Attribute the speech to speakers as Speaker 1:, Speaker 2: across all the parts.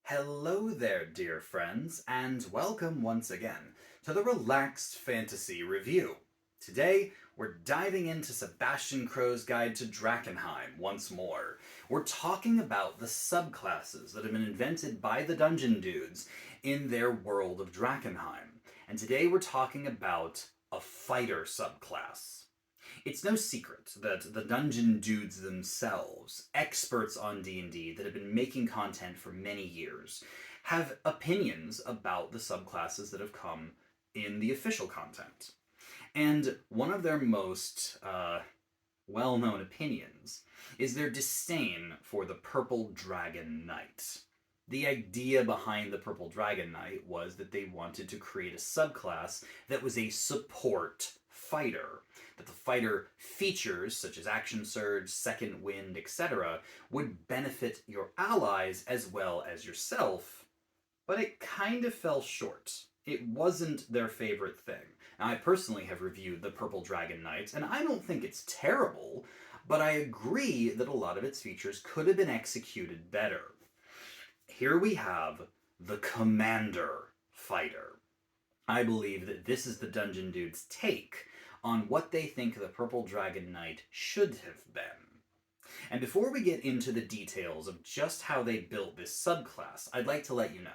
Speaker 1: Hello there, dear friends, and welcome once again to the Relaxed Fantasy Review. Today, we're diving into Sebastian Crow's Guide to Drakkenheim once more. We're talking about the subclasses that have been invented by the Dungeon Dudes in their world of Drakkenheim. And today we're talking about a fighter subclass. It's no secret that the Dungeon Dudes themselves, experts on D&D that have been making content for many years, have opinions about the subclasses that have come in the official content. And one of their most well-known opinions is their disdain for the Purple Dragon Knight. The idea behind the Purple Dragon Knight was that they wanted to create a subclass that was a support fighter. That the fighter features, such as action surge, second wind, etc., would benefit your allies as well as yourself, but it kind of fell short. It wasn't their favorite thing. Now, I personally have reviewed the Purple Dragon Knight, and I don't think it's terrible, but I agree that a lot of its features could have been executed better. Here we have the Commander Fighter. I believe that this is the Dungeon Dude's take on what they think the Purple Dragon Knight should have been. And before we get into the details of just how they built this subclass, I'd like to let you know,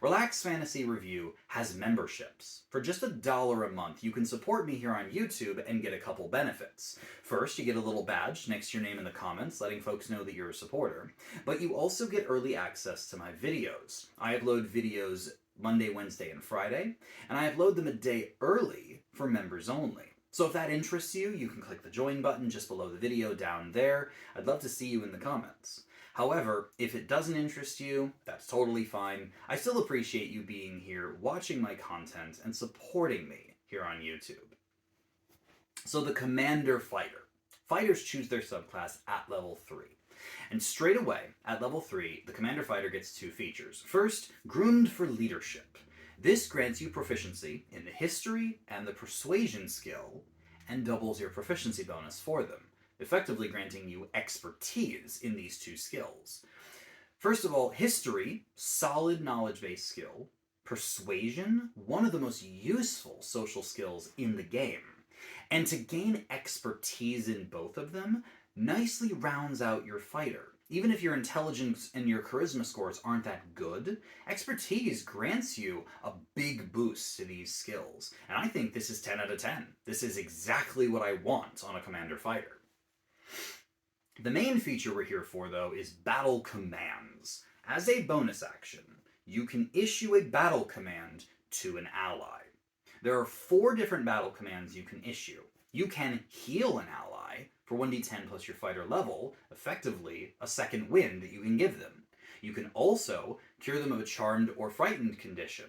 Speaker 1: Relaxed Fantasy Review has memberships. For just $1 a month, you can support me here on YouTube and get a couple benefits. First, you get a little badge next to your name in the comments, letting folks know that you're a supporter. But you also get early access to my videos. I upload videos Monday, Wednesday, and Friday, and I upload them a day early for members only. So if that interests you, you can click the join button just below the video down there. I'd love to see you in the comments. However, if it doesn't interest you, that's totally fine. I still appreciate you being here, watching my content, and supporting me here on YouTube. So the Commander Fighter. Fighters choose their subclass at level 3. And straight away, at level 3, the Commander Fighter gets 2 features. First, Groomed for Leadership. This grants you proficiency in the History and the Persuasion skill, and doubles your proficiency bonus for them, effectively granting you expertise in these 2 skills. First of all, History, solid knowledge-based skill. Persuasion, one of the most useful social skills in the game. And to gain expertise in both of them, nicely rounds out your fighter. Even if your intelligence and your charisma scores aren't that good, expertise grants you a big boost to these skills. And I think this is 10 out of 10. This is exactly what I want on a Commander Fighter. The main feature we're here for, though, is Battle Commands. As a bonus action, you can issue a battle command to an ally. There are 4 different battle commands you can issue. You can heal an ally for 1d10 plus your fighter level, effectively a second wind that you can give them. You can also cure them of a charmed or frightened condition.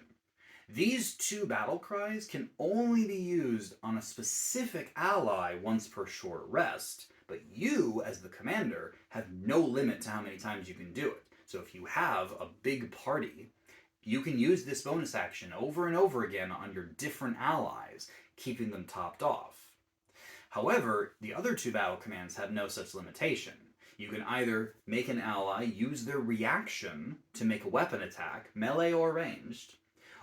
Speaker 1: These 2 battle cries can only be used on a specific ally once per short rest, but you, as the commander, have no limit to how many times you can do it. So if you have a big party, you can use this bonus action over and over again on your different allies, keeping them topped off. However, the other 2 battle commands have no such limitation. You can either make an ally use their reaction to make a weapon attack, melee or ranged,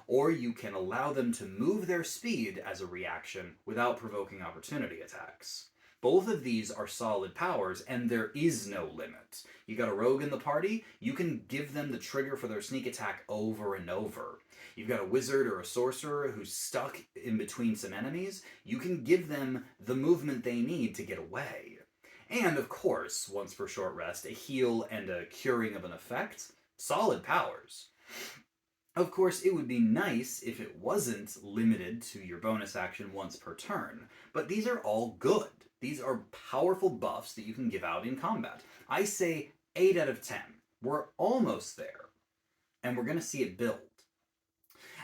Speaker 1: or you can allow them to move their speed as a reaction without provoking opportunity attacks. Both of these are solid powers, and there is no limit. You got a rogue in the party, you can give them the trigger for their sneak attack over and over. You've got a wizard or a sorcerer who's stuck in between some enemies, you can give them the movement they need to get away. And of course, once per short rest, a heal and a curing of an effect, solid powers. Of course, it would be nice if it wasn't limited to your bonus action once per turn, but these are all good. These are powerful buffs that you can give out in combat. I say 8 out of 10. We're almost there, and we're going to see it build.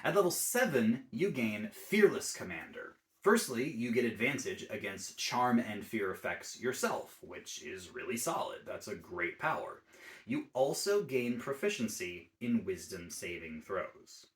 Speaker 1: At level 7, you gain Fearless Commander. Firstly, you get advantage against charm and fear effects yourself, which is really solid. That's a great power. You also gain proficiency in wisdom saving throws.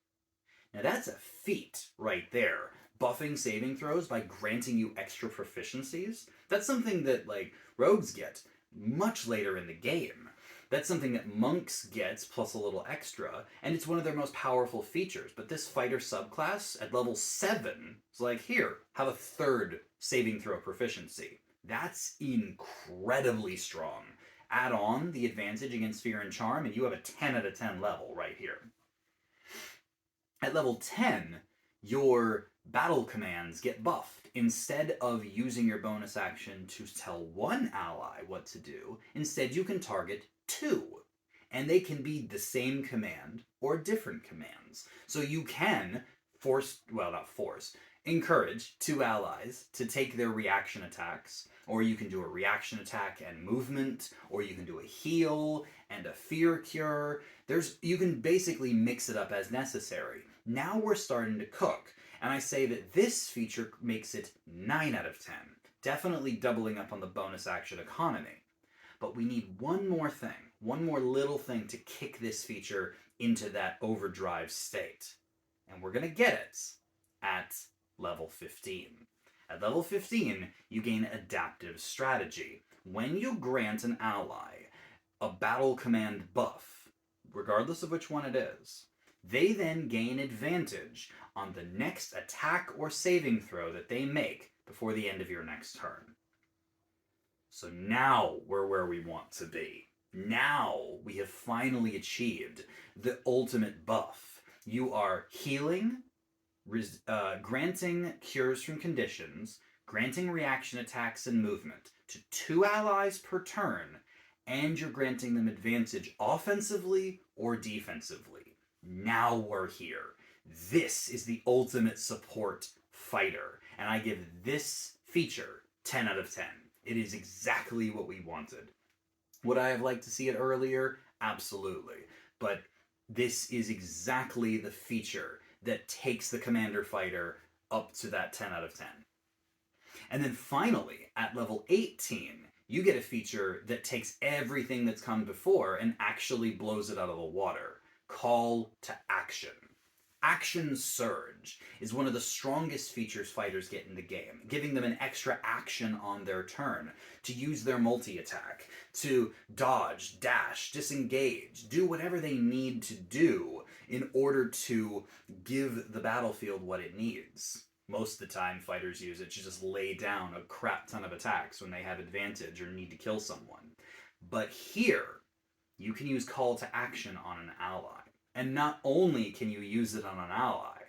Speaker 1: Now that's a feat right there. Buffing saving throws by granting you extra proficiencies. That's something that, like, rogues get much later in the game. That's something that monks get plus a little extra, and it's one of their most powerful features. But this fighter subclass at level 7 is like, here, have a third saving throw proficiency. That's incredibly strong. Add on the advantage against Fear and Charm, and you have a 10 out of 10 level right here. At level 10, your battle commands get buffed. Instead of using your bonus action to tell one ally what to do, instead you can target 2. And they can be the same command or different commands. So you can encourage 2 allies to take their reaction attacks, or you can do a reaction attack and movement, or you can do a heal and a fear cure. You can basically mix it up as necessary. Now we're starting to cook, and I say that this feature makes it 9 out of 10, definitely doubling up on the bonus action economy. But we need one more thing, one more little thing to kick this feature into that overdrive state. And we're going to get it at level 15. At level 15, you gain Adaptive Strategy. When you grant an ally a battle command buff, regardless of which one it is, they then gain advantage on the next attack or saving throw that they make before the end of your next turn. So now we're where we want to be. Now we have finally achieved the ultimate buff. You are healing, granting cures from conditions, granting reaction attacks and movement to 2 allies per turn, and you're granting them advantage offensively or defensively. Now we're here. This is the ultimate support fighter, and I give this feature 10 out of 10. It is exactly what we wanted. Would I have liked to see it earlier? Absolutely. But this is exactly the feature that takes the Commander Fighter up to that 10 out of 10. And then finally, at level 18, you get a feature that takes everything that's come before and actually blows it out of the water. Call to Action. Action Surge is one of the strongest features fighters get in the game, giving them an extra action on their turn to use their multi-attack, to dodge, dash, disengage, do whatever they need to do in order to give the battlefield what it needs. Most of the time, fighters use it to just lay down a crap ton of attacks when they have advantage or need to kill someone. But here, you can use Call to Action on an ally. And not only can you use it on an ally,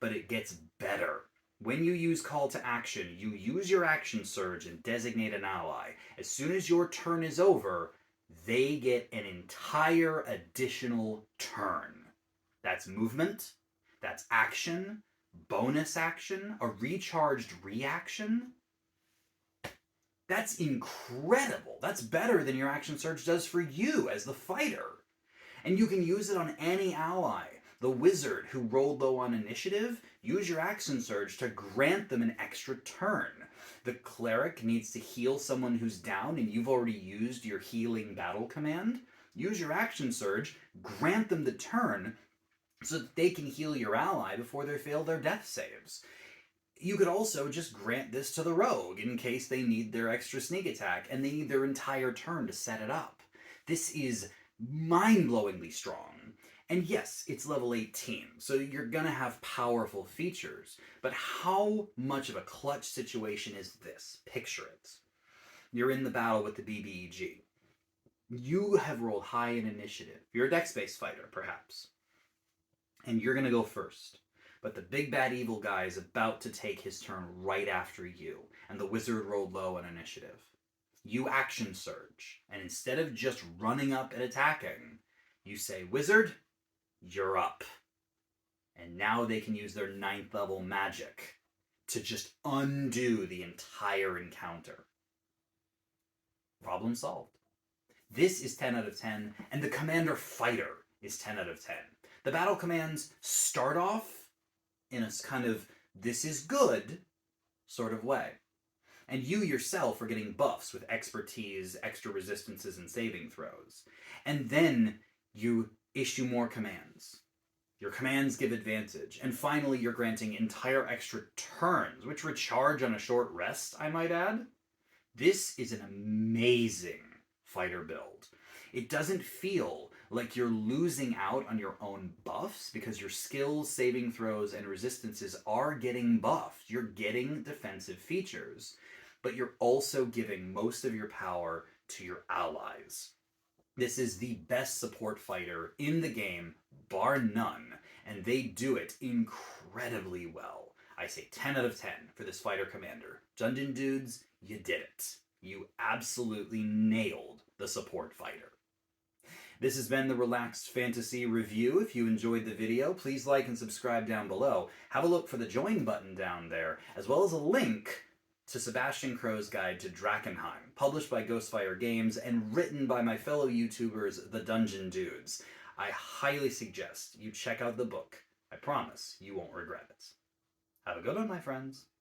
Speaker 1: but it gets better. When you use Call to Action, you use your Action Surge and designate an ally. As soon as your turn is over, they get an entire additional turn. That's movement, that's action, bonus action, a recharged reaction. That's incredible. That's better than your Action Surge does for you as the fighter. And you can use it on any ally. The wizard who rolled low on initiative, use your Action Surge to grant them an extra turn. The cleric needs to heal someone who's down and you've already used your healing battle command. Use your Action Surge, grant them the turn so that they can heal your ally before they fail their death saves. You could also just grant this to the rogue in case they need their extra sneak attack and they need their entire turn to set it up. This is mind-blowingly strong. And yes, it's level 18, so you're gonna have powerful features, but how much of a clutch situation is this? Picture it. You're in the battle with the BBEG. You have rolled high in initiative. You're a dex-based fighter, perhaps. And you're gonna go first. But the big bad evil guy is about to take his turn right after you, and the wizard rolled low on initiative. You Action Surge, and instead of just running up and attacking, you say, Wizard, you're up. And now they can use their 9th level magic to just undo the entire encounter. Problem solved. This is 10 out of 10, and the Commander Fighter is 10 out of 10. The battle commands start off in a kind of, this is good sort of way. And you yourself are getting buffs with expertise, extra resistances, and saving throws. And then you issue more commands. Your commands give advantage. And finally, you're granting entire extra turns, which recharge on a short rest, I might add. This is an amazing fighter build. It doesn't feel like you're losing out on your own buffs because your skills, saving throws, and resistances are getting buffed. You're getting defensive features, but you're also giving most of your power to your allies. This is the best support fighter in the game, bar none, and they do it incredibly well. I say 10 out of 10 for this fighter commander. Dungeon Dudes, you did it. You absolutely nailed the support fighter. This has been the Relaxed Fantasy Review. If you enjoyed the video, please like and subscribe down below. Have a look for the join button down there, as well as a link to Sebastian Crow's Guide to Drakkenheim, published by Ghostfire Games and written by my fellow YouTubers, the Dungeon Dudes. I highly suggest you check out the book. I promise you won't regret it. Have a good one, my friends.